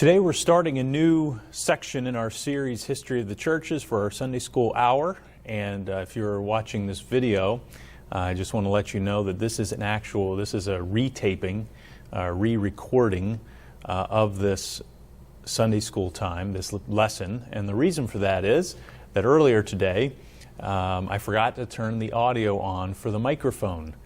Today we're starting a new section in our series, History of the Churches, for our Sunday School Hour. And if you're watching this video, I just want to let you know that this is a retaping, re-recording of this Sunday School time, this lesson. And the reason for that is that earlier today, I forgot to turn the audio on for the microphone.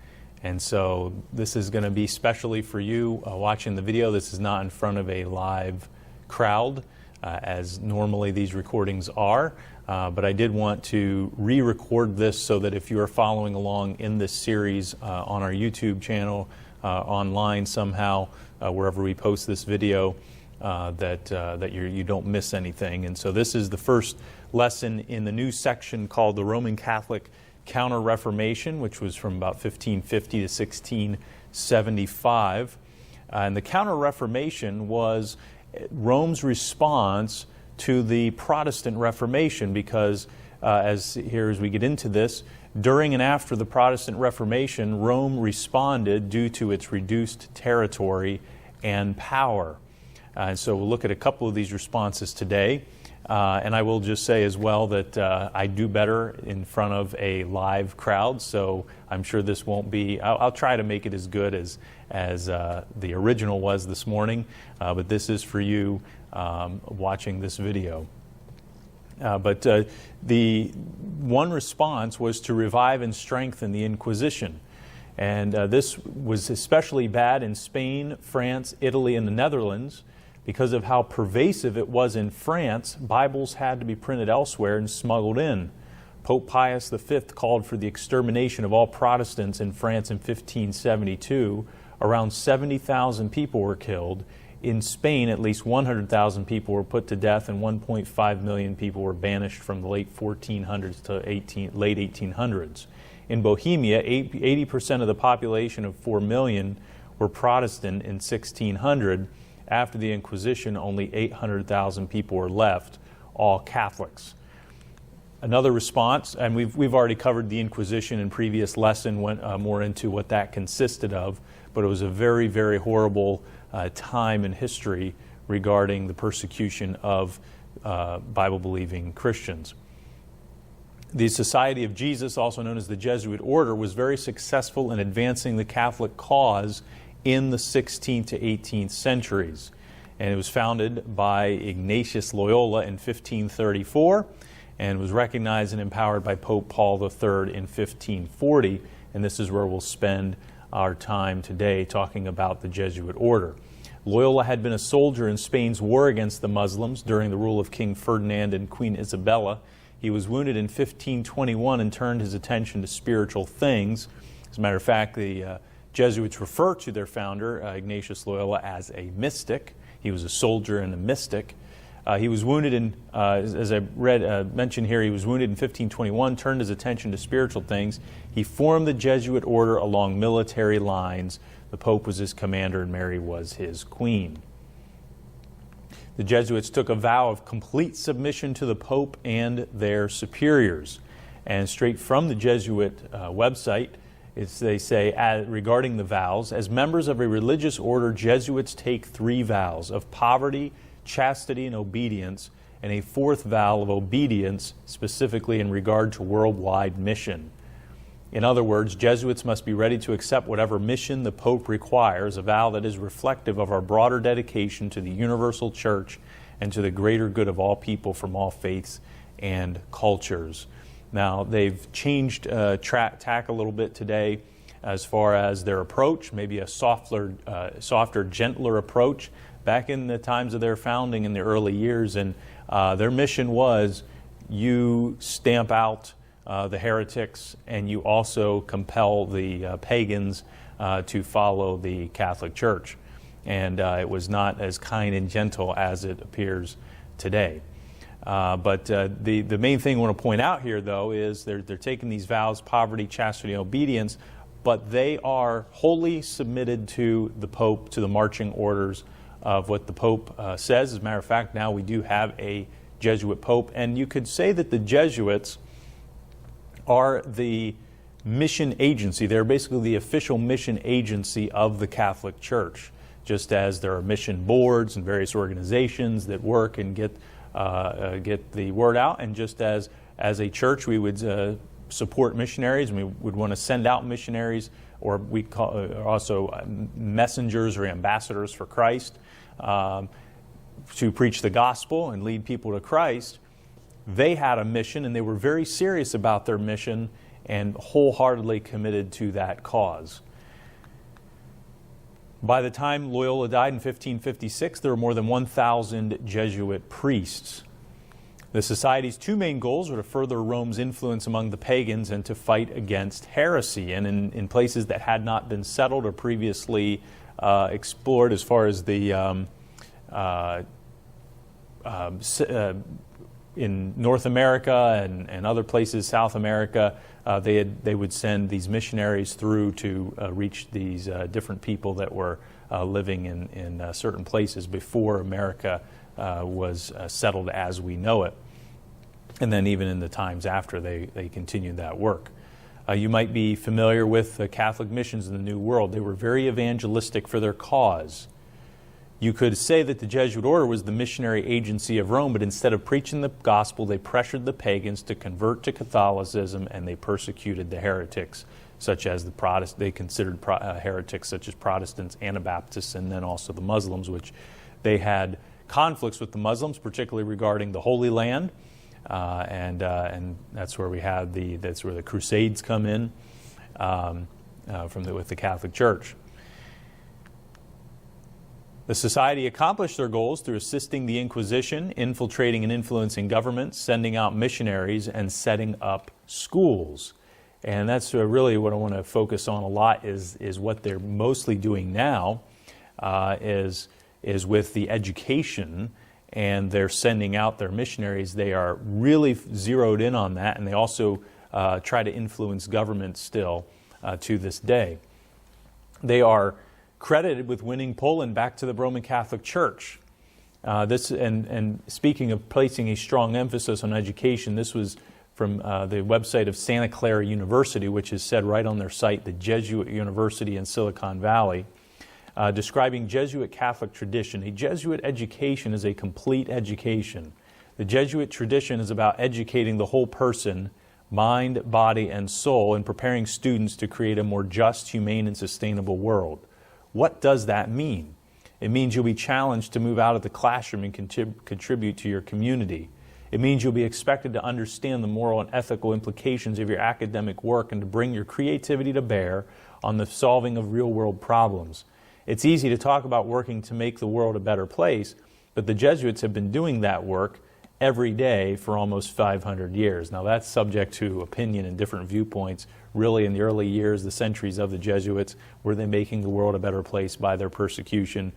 And so this is going to be specially for you watching the video. This is not in front of a live crowd, as normally these recordings are. But I did want to re-record this so that if you are following along in this series on our YouTube channel, online somehow, wherever we post this video, that you don't miss anything. And so this is the first lesson in the new section called the Roman Catholic Counter-Reformation, which was from about 1550 to 1675. And the Counter-Reformation was Rome's response to the Protestant Reformation, because as we get into this, during and after the Protestant Reformation, Rome responded due to its reduced territory and power. And so we'll look at a couple of these responses today. And I will just say as well that I do better in front of a live crowd, so I'm sure this won't be, I'll try to make it as good as the original was this morning, but this is for you watching this video. But the one response was to revive and strengthen the Inquisition. And this was especially bad in Spain, France, Italy, and the Netherlands. Because of how pervasive it was in France, Bibles had to be printed elsewhere and smuggled in. Pope Pius V called for the extermination of all Protestants in France in 1572. Around 70,000 people were killed. In Spain, at least 100,000 people were put to death, and 1.5 million people were banished from the late 1400s to late 1800s. In Bohemia, 80% of the population of 4 million were Protestant in 1600. After the Inquisition, only 800,000 people were left, all Catholics. Another response, and we've already covered the Inquisition in previous lesson, went more into what that consisted of, but it was a very, very horrible time in history regarding the persecution of Bible-believing Christians. The Society of Jesus, also known as the Jesuit Order, was very successful in advancing the Catholic cause in the 16th to 18th centuries. And it was founded by Ignatius Loyola in 1534 and was recognized and empowered by Pope Paul III in 1540. And this is where we'll spend our time today talking about the Jesuit Order. Loyola had been a soldier in Spain's war against the Muslims during the rule of King Ferdinand and Queen Isabella. He was wounded in 1521 and turned his attention to spiritual things. As a matter of fact, the Jesuits refer to their founder, Ignatius Loyola, as a mystic. He was a soldier and a mystic. He was wounded in, as I mentioned here, he was wounded in 1521, turned his attention to spiritual things. He formed the Jesuit Order along military lines. The Pope was his commander and Mary was his queen. The Jesuits took a vow of complete submission to the Pope and their superiors. And straight from the Jesuit website, they say, regarding the vows, as members of a religious order, Jesuits take 3 vows of poverty, chastity, and obedience, and a 4th vow of obedience, specifically in regard to worldwide mission. In other words, Jesuits must be ready to accept whatever mission the Pope requires, a vow that is reflective of our broader dedication to the universal church and to the greater good of all people from all faiths and cultures. Now, they've changed tack a little bit today as far as their approach, maybe a softer, gentler approach. Back in the times of their founding in the early years, and their mission was you stamp out the heretics and you also compel the pagans to follow the Catholic Church. And it was not as kind and gentle as it appears today. But the main thing I want to point out here, though, is they're taking these vows, poverty, chastity, and obedience, but they are wholly submitted to the Pope, to the marching orders of what the Pope says. As a matter of fact, now we do have a Jesuit Pope, and you could say that the Jesuits are the mission agency. They're basically the official mission agency of the Catholic Church. just as there are mission boards and various organizations that work and get the word out, and just as a church we would support missionaries, and we would want to send out missionaries, or we call also messengers or ambassadors for Christ, to preach the gospel and lead people to Christ. They had a mission, and they were very serious about their mission and wholeheartedly committed to that cause. By the time Loyola died in 1556, there were more than 1,000 Jesuit priests. The Society's two main goals were to further Rome's influence among the pagans and to fight against heresy. And in places that had not been settled or previously explored, as far as the in North America and other places, South America, they would send these missionaries through to reach these different people that were living in certain places before America was settled as we know it. And then even in the times after, they continued that work. You might be familiar with the Catholic missions in the New World. They were very evangelistic for their cause. You could say that the Jesuit Order was the missionary agency of Rome, but instead of preaching the gospel, they pressured the pagans to convert to Catholicism, and they persecuted the heretics, such as the Protestants. They considered heretics such as Protestants, Anabaptists, and then also the Muslims, which they had conflicts with the Muslims, particularly regarding the Holy Land, and that's where that's where the Crusades come in with the Catholic Church. The Society accomplished their goals through assisting the Inquisition, infiltrating and influencing governments, sending out missionaries, and setting up schools. And that's really what I want to focus on a lot is what they're mostly doing now is with the education, and they're sending out their missionaries. They are really zeroed in on that, and they also try to influence government still to this day. They are credited with winning Poland back to the Roman Catholic Church. And speaking of placing a strong emphasis on education, this was from the website of Santa Clara University, which is said right on their site, the Jesuit University in Silicon Valley, describing Jesuit Catholic tradition. A Jesuit education is a complete education. The Jesuit tradition is about educating the whole person, mind, body, and soul, and preparing students to create a more just, humane, and sustainable world. What does that mean? It means you'll be challenged to move out of the classroom and contribute to your community. It means you'll be expected to understand the moral and ethical implications of your academic work and to bring your creativity to bear on the solving of real-world problems. It's easy to talk about working to make the world a better place, but the Jesuits have been doing that work every day for almost 500 years. Now that's subject to opinion and different viewpoints. Really, in the early years, the centuries of the Jesuits, were they making the world a better place by their persecution,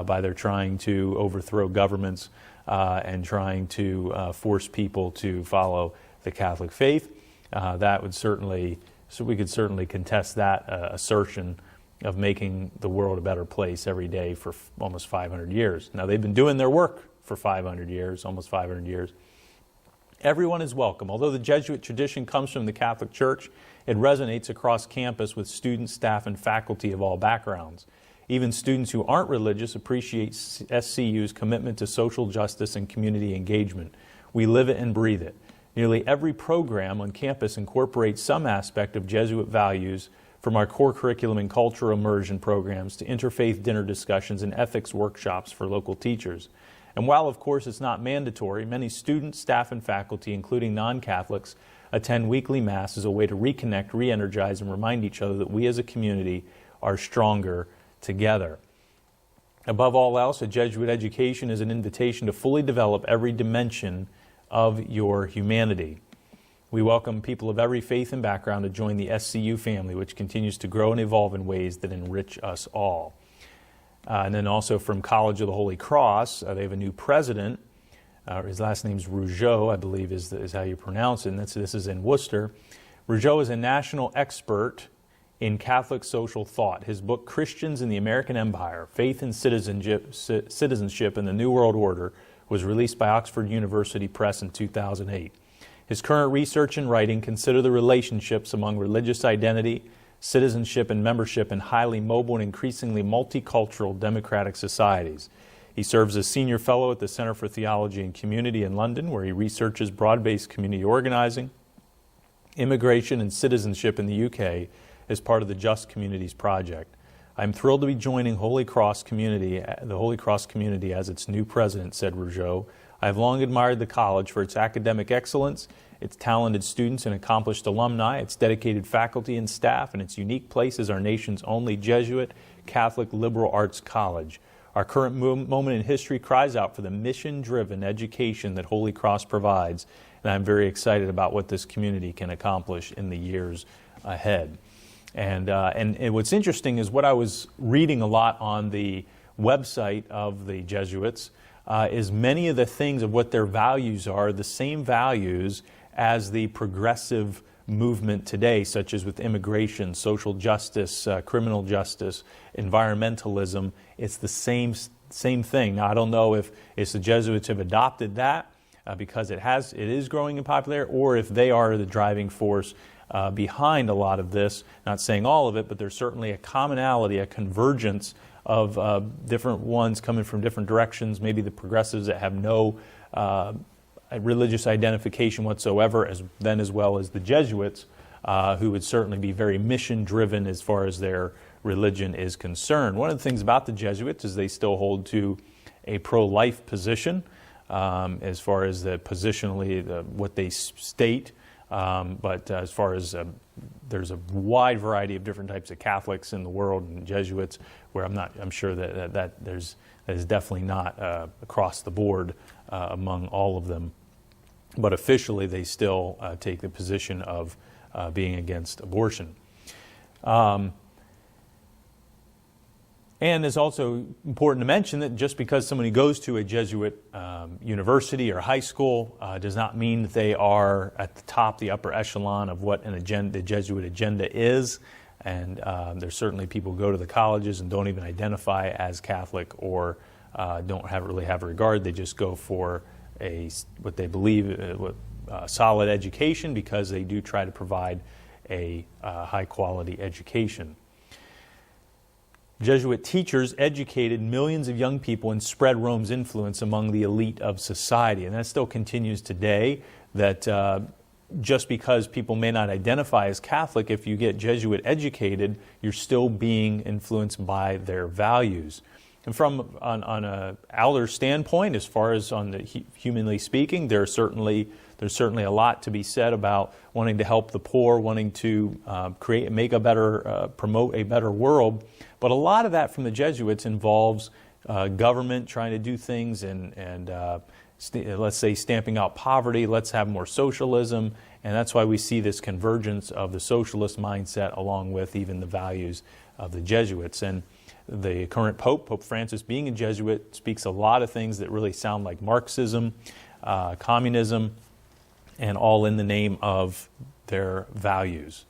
by their trying to overthrow governments, and trying to force people to follow the Catholic faith? That would certainly, so we could certainly contest that assertion of making the world a better place every day for almost 500 years. Now, they've been doing their work for 500 years, almost 500 years. Everyone is welcome. Although the Jesuit tradition comes from the Catholic Church, it resonates across campus with students, staff, and faculty of all backgrounds. Even students who aren't religious appreciate SCU's commitment to social justice and community engagement. We live it and breathe it. Nearly every program on campus incorporates some aspect of Jesuit values, from our core curriculum and cultural immersion programs to interfaith dinner discussions and ethics workshops for local teachers. And while, of course, it's not mandatory, many students, staff, and faculty, including non-Catholics, attend weekly Mass as a way to reconnect, re-energize, and remind each other that we as a community are stronger together. Above all else, a Jesuit education is an invitation to fully develop every dimension of your humanity. We welcome people of every faith and background to join the SCU family, which continues to grow and evolve in ways that enrich us all. And then also from College of the Holy Cross, they have a new president. His last name's Rougeau, I believe is how you pronounce it, and this is in Worcester. Rougeau is a national expert in Catholic social thought. His book, Christians in the American Empire, Faith and Citizenship in the New World Order, was released by Oxford University Press in 2008. His current research and writing consider the relationships among religious identity, citizenship and membership in highly mobile and increasingly multicultural democratic societies. He serves as Senior Fellow at the Center for Theology and Community in London, where he researches broad-based community organizing, immigration, and citizenship in the UK as part of the Just Communities Project. I'm thrilled to be joining the Holy Cross community as its new president, said Rougeau. I have long admired the college for its academic excellence, its talented students and accomplished alumni, its dedicated faculty and staff, and its unique place as our nation's only Jesuit Catholic liberal arts college. Our current moment in history cries out for the mission-driven education that Holy Cross provides, and I'm very excited about what this community can accomplish in the years ahead. And what's interesting is what I was reading a lot on the website of the Jesuits is many of the things of what their values are, the same values as the progressive movement today, such as with immigration, social justice, criminal justice, environmentalism. It's the same thing. Now, I don't know if the Jesuits have adopted that because it is growing in popularity, or if they are the driving force behind a lot of this. Not saying all of it, but there's certainly a commonality, a convergence of different ones coming from different directions. Maybe the progressives that have no religious identification whatsoever, as well as the Jesuits, who would certainly be very mission-driven as far as their religion is concerned. One of the things about the Jesuits is they still hold to a pro-life position as far as positionally what they state. But as far as there's a wide variety of different types of Catholics in the world and Jesuits, where I'm sure that is definitely not across the board among all of them. But officially, they still take the position of being against abortion. And it's also important to mention that just because somebody goes to a Jesuit university or high school does not mean that they are at the upper echelon of what the Jesuit agenda is. And there's certainly people who go to the colleges and don't even identify as Catholic or don't really have a regard. They just go for what they believe solid education, because they do try to provide a high-quality education. Jesuit teachers educated millions of young people and spread Rome's influence among the elite of society. And that still continues today, that just because people may not identify as Catholic, if you get Jesuit educated, you're still being influenced by their values. And from on an elder standpoint, as far as on the humanly speaking, there's certainly a lot to be said about wanting to help the poor, wanting to promote a better world. But a lot of that from the Jesuits involves government trying to do things and let's say stamping out poverty. Let's have more socialism, and that's why we see this convergence of the socialist mindset along with even the values of the Jesuits. And the current Pope, Pope Francis, being a Jesuit, speaks a lot of things that really sound like Marxism, communism, and all in the name of their values,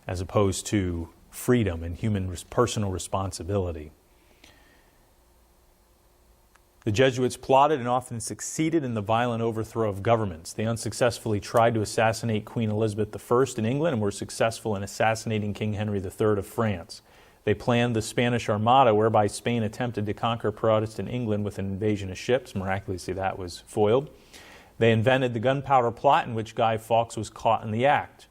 as opposed to freedom and human personal responsibility. The Jesuits plotted and often succeeded in the violent overthrow of governments. They unsuccessfully tried to assassinate Queen Elizabeth I in England and were successful in assassinating King Henry III of France. They planned the Spanish Armada, whereby Spain attempted to conquer Protestant England with an invasion of ships. Miraculously, that was foiled. They invented the gunpowder plot, in which Guy Fawkes was caught in the act.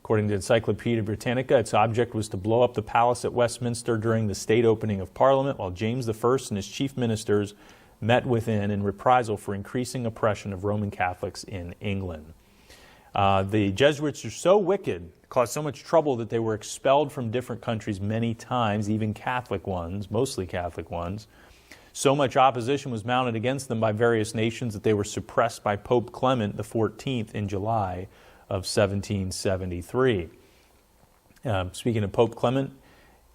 According to Encyclopedia Britannica, its object was to blow up the palace at Westminster during the state opening of Parliament, while James I and his chief ministers met within in reprisal for increasing oppression of Roman Catholics in England. The Jesuits are so wicked, caused so much trouble, that they were expelled from different countries many times, even Catholic ones, mostly Catholic ones. So much opposition was mounted against them by various nations that they were suppressed by Pope Clement XIV in July of 1773. Speaking of Pope Clement,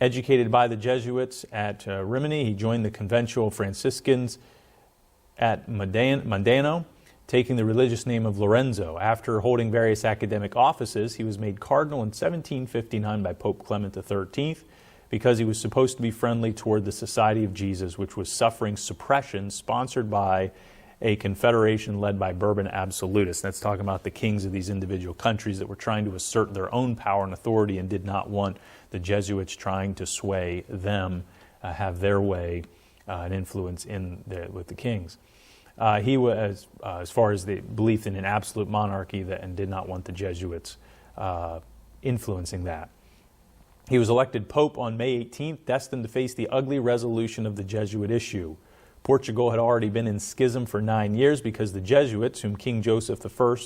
educated by the Jesuits at Rimini, he joined the conventual Franciscans at Mondano, taking the religious name of Lorenzo. After holding various academic offices, he was made cardinal in 1759 by Pope Clement XIII because he was supposed to be friendly toward the Society of Jesus, which was suffering suppression sponsored by a confederation led by Bourbon absolutists. That's talking about the kings of these individual countries that were trying to assert their own power and authority and did not want the Jesuits trying to sway them, have their way and influence with the kings. He was, as far as the belief in an absolute monarchy, and did not want the Jesuits influencing that. He was elected Pope on May 18th, destined to face the ugly resolution of the Jesuit issue. Portugal had already been in schism for 9 years because the Jesuits, whom King Joseph I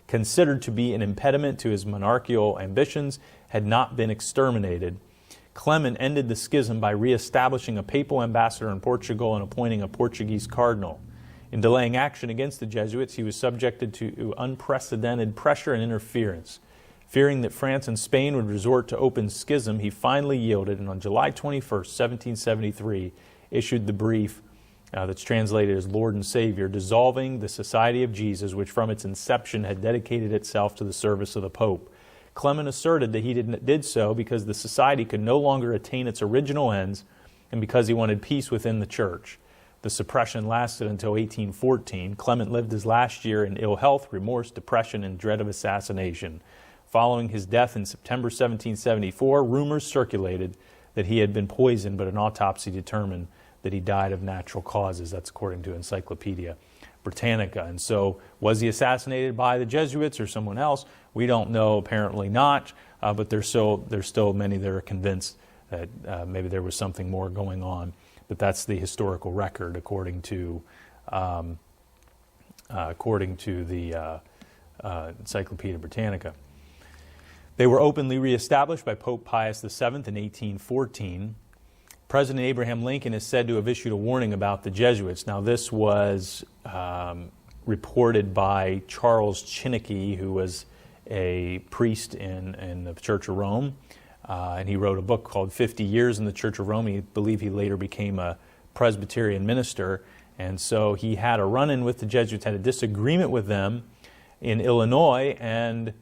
considered to be an impediment to his monarchical ambitions, had not been exterminated. Clement ended the schism by re-establishing a papal ambassador in Portugal and appointing a Portuguese cardinal. In delaying action against the Jesuits, he was subjected to unprecedented pressure and interference. Fearing that France and Spain would resort to open schism, he finally yielded and on July 21st, 1773, issued the brief that's translated as Lord and Savior, dissolving the Society of Jesus, which from its inception had dedicated itself to the service of the Pope. Clement asserted that he did so because the society could no longer attain its original ends and because he wanted peace within the Church. The suppression lasted until 1814. Clement lived his last year in ill health, remorse, depression, and dread of assassination. Following his death in September 1774, rumors circulated that he had been poisoned, but an autopsy determined that he died of natural causes. That's according to Encyclopedia Britannica. And so, was he assassinated by the Jesuits or someone else? We don't know, apparently not, but there's still many that are convinced that maybe there was something more going on. But that's the historical record according to the Encyclopedia Britannica. They were openly reestablished by Pope Pius VII in 1814. President Abraham Lincoln is said to have issued a warning about the Jesuits. Now, this was reported by Charles Chineke, who was a priest in the Church of Rome, and he wrote a book called 50 Years in the Church of Rome. I believe he later became a Presbyterian minister, and so he had a run-in with the Jesuits, had a disagreement with them in Illinois, and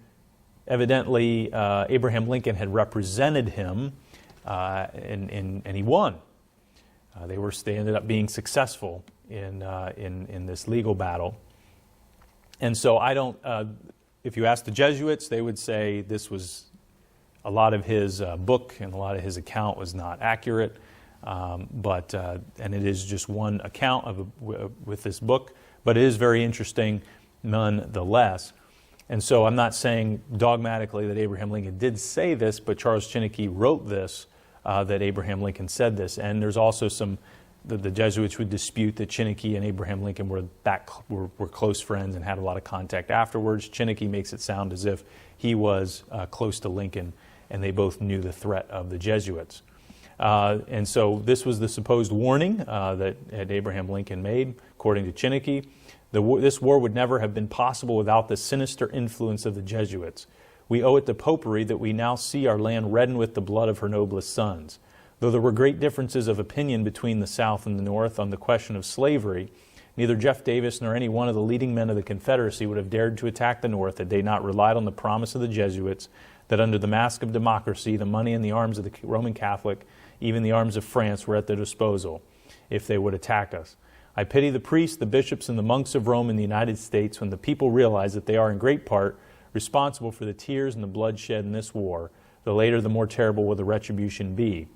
evidently Abraham Lincoln had represented him, and he won. They ended up being successful in this legal battle. And so if you ask the Jesuits, they would say this was a lot of his book and a lot of his account was not accurate, and it is just one account with this book, but it is very interesting nonetheless. And so I'm not saying dogmatically that Abraham Lincoln did say this, but Charles Chineke wrote this, that Abraham Lincoln said this. And there's also the Jesuits would dispute that Chineke and Abraham Lincoln were close friends and had a lot of contact afterwards. Chineke makes it sound as if he was close to Lincoln and they both knew the threat of the Jesuits. And so this was the supposed warning that Abraham Lincoln made, according to Chineke. This war would never have been possible without the sinister influence of the Jesuits. We owe it to Popery that we now see our land redden with the blood of her noblest sons. Though there were great differences of opinion between the South and the North on the question of slavery, neither Jeff Davis nor any one of the leading men of the Confederacy would have dared to attack the North had they not relied on the promise of the Jesuits that under the mask of democracy, the money and the arms of the Roman Catholic, even the arms of France, were at their disposal if they would attack us. I pity the priests, the bishops, and the monks of Rome in the United States when the people realize that they are in great part responsible for the tears and the bloodshed in this war. The later, the more terrible will the retribution be.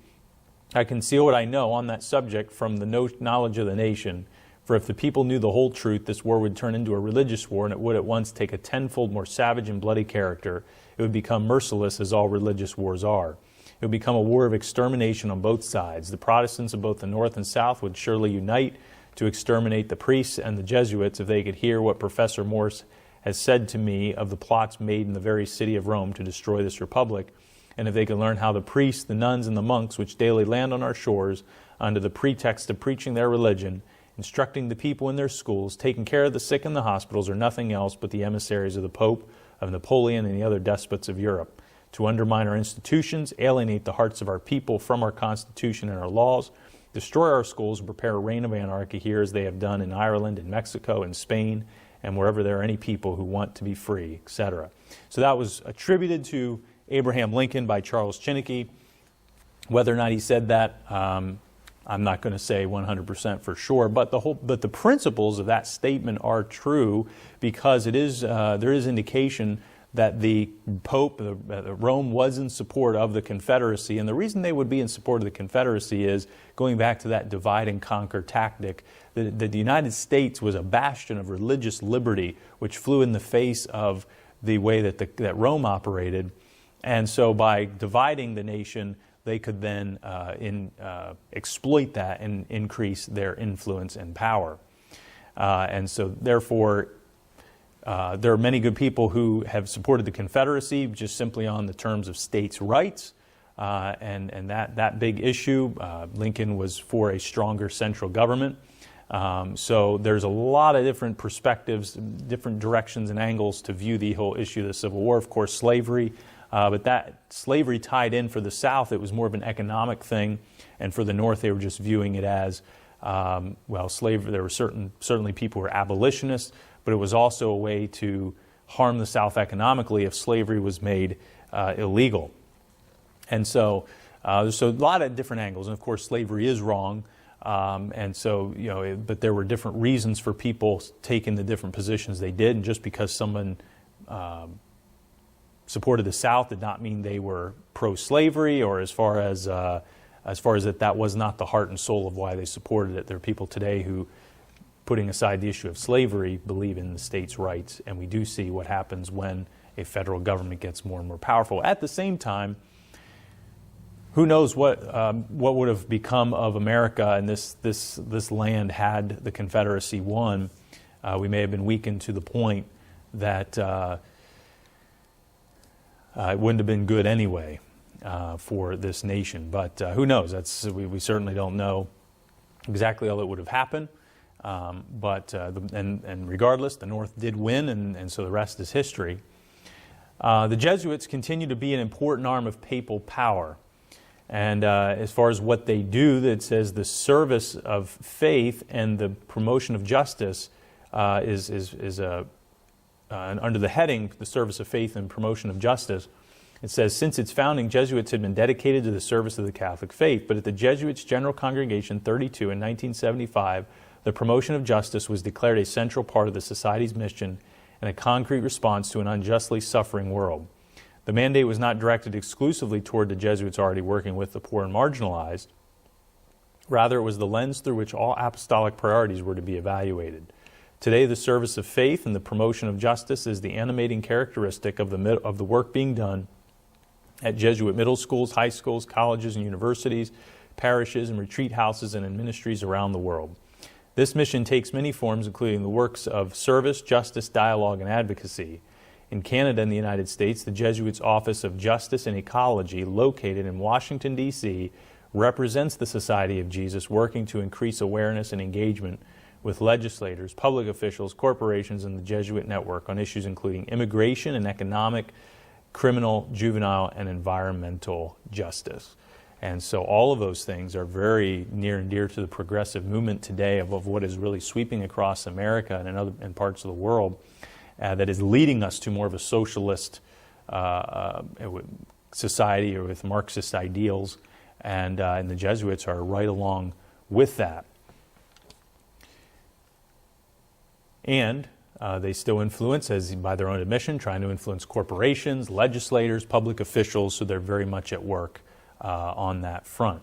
I conceal what I know on that subject from the knowledge of the nation, for if the people knew the whole truth, this war would turn into a religious war, and it would at once take a tenfold more savage and bloody character. It would become merciless, as all religious wars are. It would become a war of extermination on both sides. The Protestants of both the North and South would surely unite to exterminate the priests and the Jesuits if they could hear what Professor Morse has said to me of the plots made in the very city of Rome to destroy this republic, and if they could learn how the priests, the nuns, and the monks which daily land on our shores under the pretext of preaching their religion, instructing the people in their schools, taking care of the sick in the hospitals, are nothing else but the emissaries of the Pope, of Napoleon, and the other despots of Europe, to undermine our institutions, alienate the hearts of our people from our Constitution and our laws, destroy our schools, and prepare a reign of anarchy here as they have done in Ireland, in Mexico, in Spain, and wherever there are any people who want to be free, etc. So that was attributed to Abraham Lincoln by Charles Chineke. Whether or not he said that, I'm not going to say 100% for sure, but the principles of that statement are true, because it is there is indication that the Pope, Rome, was in support of the Confederacy. And the reason they would be in support of the Confederacy is, going back to that divide and conquer tactic, that the United States was a bastion of religious liberty, which flew in the face of the way that Rome operated. And so by dividing the nation, they could then exploit that and increase their influence and power. And so therefore, there are many good people who have supported the Confederacy just simply on the terms of states' rights, and that big issue. Lincoln was for a stronger central government. So there's a lot of different perspectives, different directions and angles to view the whole issue of the Civil War. Of course, slavery, but that slavery tied in for the South, it was more of an economic thing, and for the North, they were just viewing it as, slavery. There were certainly people who were abolitionists, but it was also a way to harm the South economically if slavery was made illegal. And so there's a lot of different angles. And of course, slavery is wrong. And so, but there were different reasons for people taking the different positions they did. And just because someone supported the South did not mean they were pro-slavery, or as far as that was not the heart and soul of why they supported it. There are people today who, putting aside the issue of slavery, believe in the states' rights, and we do see what happens when a federal government gets more and more powerful. At the same time, who knows what would have become of America and this land had the Confederacy won? We may have been weakened to the point that it wouldn't have been good anyway for this nation. But who knows? We certainly don't know exactly all that would have happened. But regardless, the North did win, and so the rest is history. The Jesuits continue to be an important arm of papal power. And as far as what they do, it says the service of faith and the promotion of justice is under the heading, the service of faith and promotion of justice. It says, since its founding, Jesuits had been dedicated to the service of the Catholic faith. But at the Jesuits' General Congregation 32 in 1975, the promotion of justice was declared a central part of the Society's mission and a concrete response to an unjustly suffering world. The mandate was not directed exclusively toward the Jesuits already working with the poor and marginalized. Rather, it was the lens through which all apostolic priorities were to be evaluated. Today, the service of faith and the promotion of justice is the animating characteristic of the work being done at Jesuit middle schools, high schools, colleges and universities, parishes and retreat houses, and in ministries around the world. This mission takes many forms, including the works of service, justice, dialogue, and advocacy. In Canada and the United States, the Jesuits' Office of Justice and Ecology, located in Washington, D.C., represents the Society of Jesus, working to increase awareness and engagement with legislators, public officials, corporations, and the Jesuit network on issues including immigration and economic, criminal, juvenile, and environmental justice. And so all of those things are very near and dear to the progressive movement today of what is really sweeping across America and in parts of the world that is leading us to more of a socialist society or with Marxist ideals. And the Jesuits are right along with that. And they still influence, as by their own admission, trying to influence corporations, legislators, public officials, so they're very much at work on that front.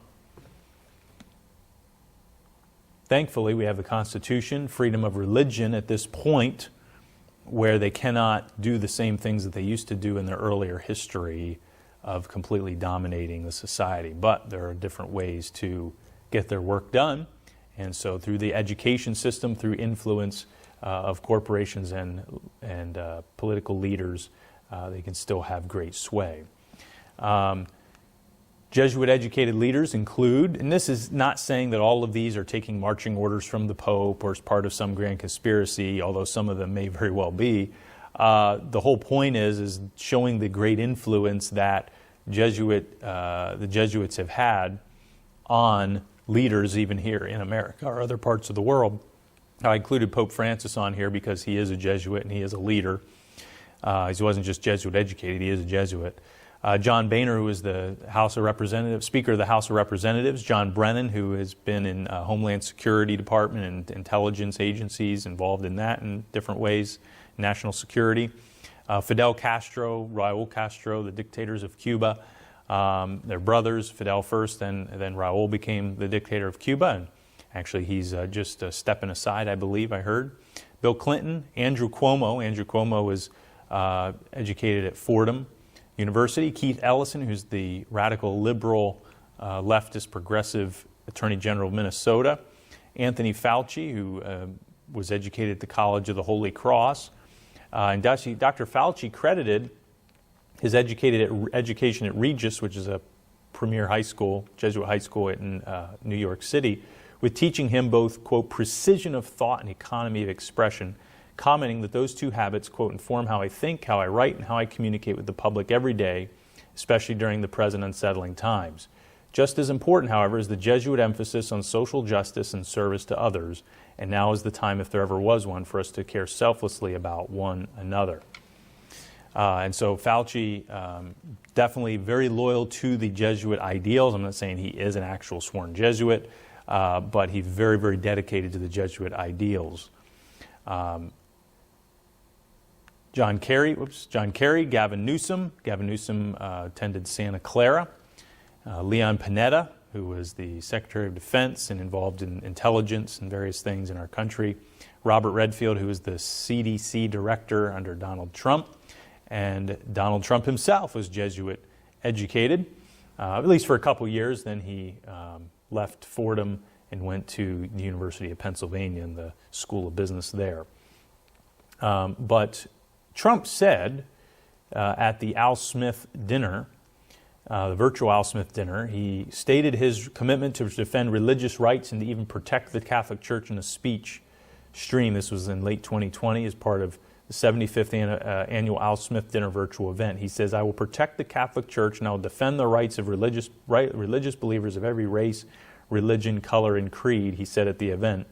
Thankfully, we have the Constitution, freedom of religion at this point, where they cannot do the same things that they used to do in their earlier history of completely dominating the society. But there are different ways to get their work done. And so through the education system, through influence of corporations and political leaders, they can still have great sway. Jesuit-educated leaders include, and this is not saying that all of these are taking marching orders from the Pope or as part of some grand conspiracy, although some of them may very well be. The whole point is showing the great influence that the Jesuits have had on leaders even here in America or other parts of the world. I included Pope Francis on here because he is a Jesuit and he is a leader. He wasn't just Jesuit-educated, he is a Jesuit. John Boehner, who is the Speaker of the House of Representatives, John Brennan, who has been in Homeland Security Department and intelligence agencies, involved in that in different ways, national security. Fidel Castro, Raul Castro, the dictators of Cuba, their brothers, Fidel first, then Raul became the dictator of Cuba, and actually he's just stepping aside, I believe, I heard. Bill Clinton, Andrew Cuomo. Andrew Cuomo was educated at Fordham University. Keith Ellison, who's the radical liberal leftist progressive Attorney General of Minnesota. Anthony Fauci, who was educated at the College of the Holy Cross. And Dr. Fauci credited his education at Regis, which is a premier high school, Jesuit high school in New York City, with teaching him both, quote, precision of thought and economy of expression, commenting that those two habits, quote, inform how I think, how I write, and how I communicate with the public every day, especially during the present unsettling times. Just as important, however, is the Jesuit emphasis on social justice and service to others, and now is the time, if there ever was one, for us to care selflessly about one another. And so Fauci, definitely very loyal to the Jesuit ideals. I'm not saying he is an actual sworn Jesuit, but he's very, very dedicated to the Jesuit ideals. John Kerry, Gavin Newsom. Gavin Newsom attended Santa Clara. Leon Panetta, who was the Secretary of Defense and involved in intelligence and various things in our country. Robert Redfield, who was the CDC director under Donald Trump. And Donald Trump himself was Jesuit educated, at least for a couple years. Then he left Fordham and went to the University of Pennsylvania and the School of Business there. But Trump said at the Al Smith dinner, the virtual Al Smith dinner, he stated his commitment to defend religious rights and to even protect the Catholic Church in a speech stream. This was in late 2020 as part of the 75th annual Al Smith dinner virtual event. He says, I will protect the Catholic Church and I will defend the rights of religious believers of every race, religion, color, and creed, he said at the event.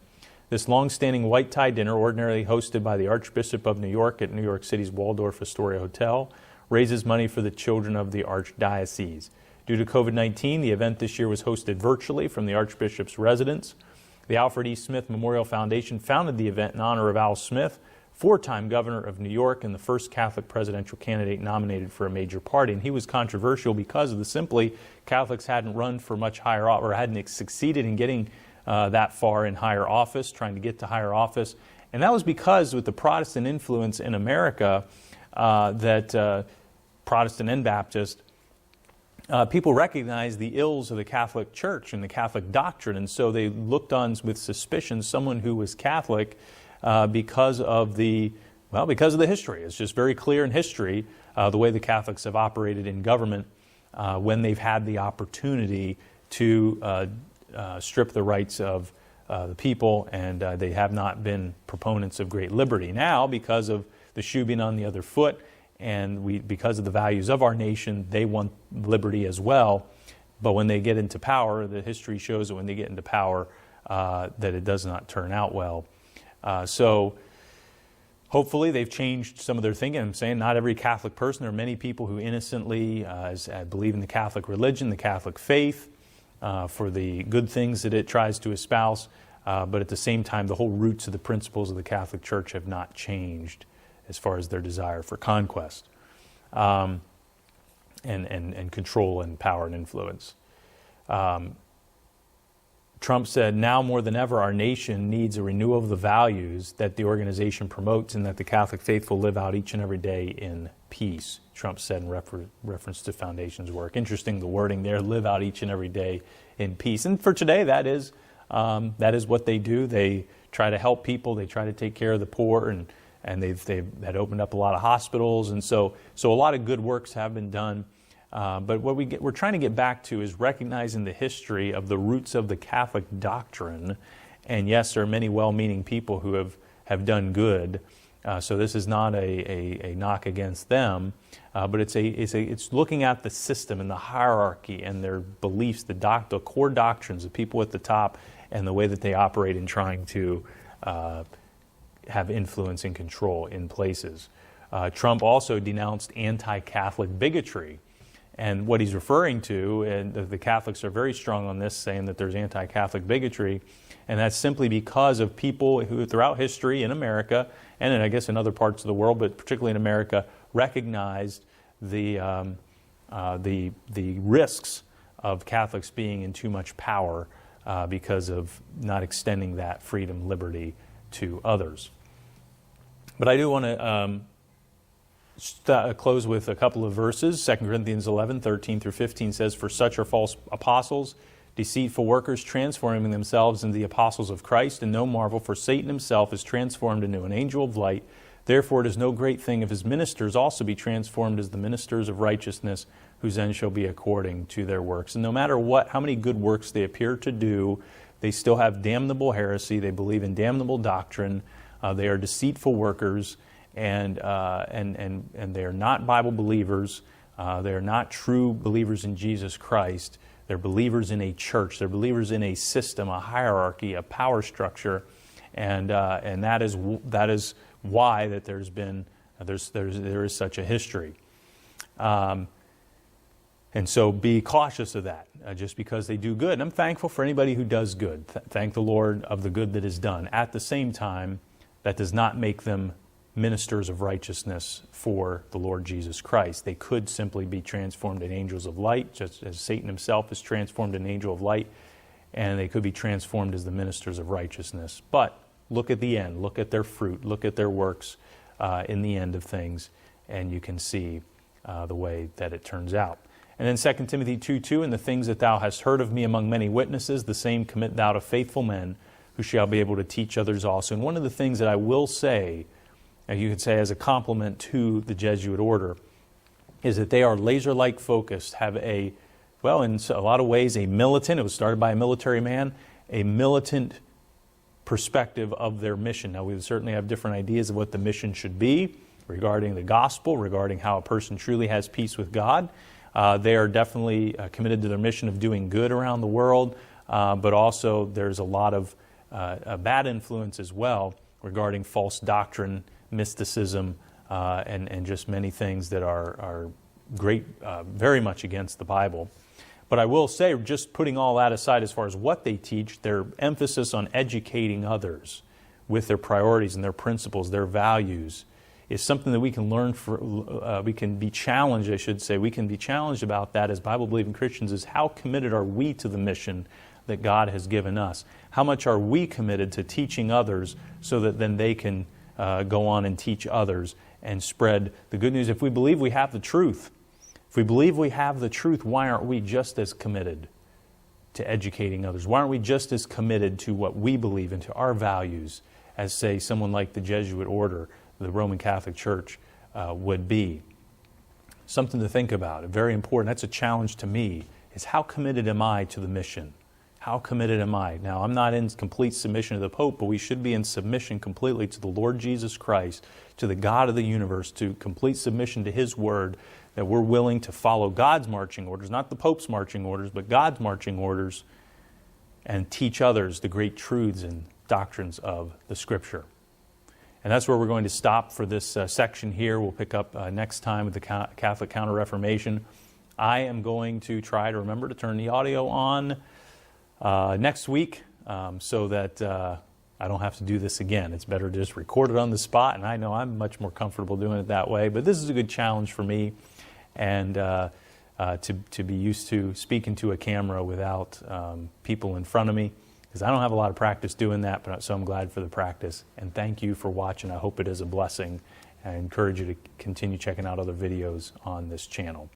This long-standing white-tie dinner, ordinarily hosted by the Archbishop of New York at New York City's Waldorf Astoria Hotel, raises money for the children of the Archdiocese. Due to COVID-19, the event this year was hosted virtually from the Archbishop's residence. The Alfred E. Smith Memorial Foundation founded the event in honor of Al Smith, four-time governor of New York and the first Catholic presidential candidate nominated for a major party. And he was controversial because of Catholics hadn't run for much higher, or hadn't succeeded in getting that far in higher office, trying to get to higher office. And that was because with the Protestant influence in America, that Protestant and Baptist, people recognized the ills of the Catholic Church and the Catholic doctrine, and so they looked on with suspicion someone who was Catholic because of the history. It's just very clear in history the way the Catholics have operated in government when they've had the opportunity to strip the rights of the people, and they have not been proponents of great liberty. Now, because of the shoe being on the other foot, and because of the values of our nation, they want liberty as well. But when they get into power, the history shows that when they get into power, that it does not turn out well. So hopefully they've changed some of their thinking. I'm saying not every Catholic person. There are many people who innocently believe in the Catholic religion, the Catholic faith, for the good things that it tries to espouse. But at the same time, the whole roots of the principles of the Catholic Church have not changed as far as their desire for conquest and control and power and influence. Trump said, now more than ever, our nation needs a renewal of the values that the organization promotes and that the Catholic faithful live out each and every day in peace, Trump said in reference to Foundation's work. Interesting, the wording there, live out each and every day in peace. And for today, that is what they do. They try to help people. They try to take care of the poor, and they've had opened up a lot of hospitals. And so a lot of good works have been done. But what we're trying to get back to is recognizing the history of the roots of the Catholic doctrine. And yes, there are many well-meaning people who have done good. So this is not a knock against them, but it's looking at the system and the hierarchy and their beliefs, the core doctrines of people at the top, and the way that they operate in trying to have influence and control in places. Trump also denounced anti-Catholic bigotry. And what he's referring to, and the Catholics are very strong on this, saying that there's anti-Catholic bigotry, and that's simply because of people who throughout history in America, and I guess in other parts of the world, but particularly in America, recognized the risks of Catholics being in too much power because of not extending that freedom, liberty to others. But I do want to close with a couple of verses. 2 Corinthians 11, 13 through 15 says, "For such are false apostles, deceitful workers, transforming themselves into the apostles of Christ. And no marvel, for Satan himself is transformed into an angel of light. Therefore it is no great thing if his ministers also be transformed as the ministers of righteousness, whose end shall be according to their works." And no matter how many good works they appear to do, they still have damnable heresy. They believe in damnable doctrine. They are deceitful workers, and they are not Bible believers. They are not true believers in Jesus Christ. They're believers in a church. They're believers in a system, a hierarchy, a power structure, and that is why that there is such a history. And so be cautious of that, just because they do good. And I'm thankful for anybody who does good. Thank the Lord of the good that is done. At the same time, that does not make them ministers of righteousness for the Lord Jesus Christ. They could simply be transformed into angels of light, just as Satan himself is transformed into an angel of light, and they could be transformed as the ministers of righteousness. But look at the end, look at their fruit, look at their works in the end of things, and you can see the way that it turns out. And then 2 Timothy 2:2, "And the things that thou hast heard of me among many witnesses, the same commit thou to faithful men, who shall be able to teach others also." And one of the things that I will say, you could say as a compliment to the Jesuit Order, is that they are laser-like focused, have in a lot of ways, a militant, it was started by a military man, a militant perspective of their mission. Now, we certainly have different ideas of what the mission should be regarding the gospel, regarding how a person truly has peace with God. They are definitely committed to their mission of doing good around the world, but also there's a lot of bad influence as well regarding false doctrine, mysticism, and just many things that are great, very much against the Bible. But I will say, just putting all that aside as far as what they teach, their emphasis on educating others with their priorities and their principles, their values, is something that we can learn, we can be challenged, I should say. We can be challenged about that as Bible-believing Christians, is how committed are we to the mission that God has given us? How much are we committed to teaching others so that then they can go on and teach others and spread the good news? If we believe we have the truth, why aren't we just as committed to educating others? Why aren't we just as committed to what we believe and to our values as, say, someone like the Jesuit Order, the Roman Catholic Church, would be? Something to think about. Very important. That's a challenge to me, is how committed am I to the mission? How committed am I? Now, I'm not in complete submission to the Pope, but we should be in submission completely to the Lord Jesus Christ, to the God of the universe, to complete submission to His Word, that we're willing to follow God's marching orders, not the Pope's marching orders, but God's marching orders, and teach others the great truths and doctrines of the Scripture. And that's where we're going to stop for this section here. We'll pick up next time with the Catholic Counter-Reformation. I am going to try to remember to turn the audio on next week so that I don't have to do this again. It's better to just record it on the spot, and I know I'm much more comfortable doing it that way. But this is a good challenge for me, and to be used to speaking to a camera without people in front of me, because I don't have a lot of practice doing that, but so I'm glad for the practice. And thank you for watching. I hope it is a blessing. I encourage you to continue checking out other videos on this channel.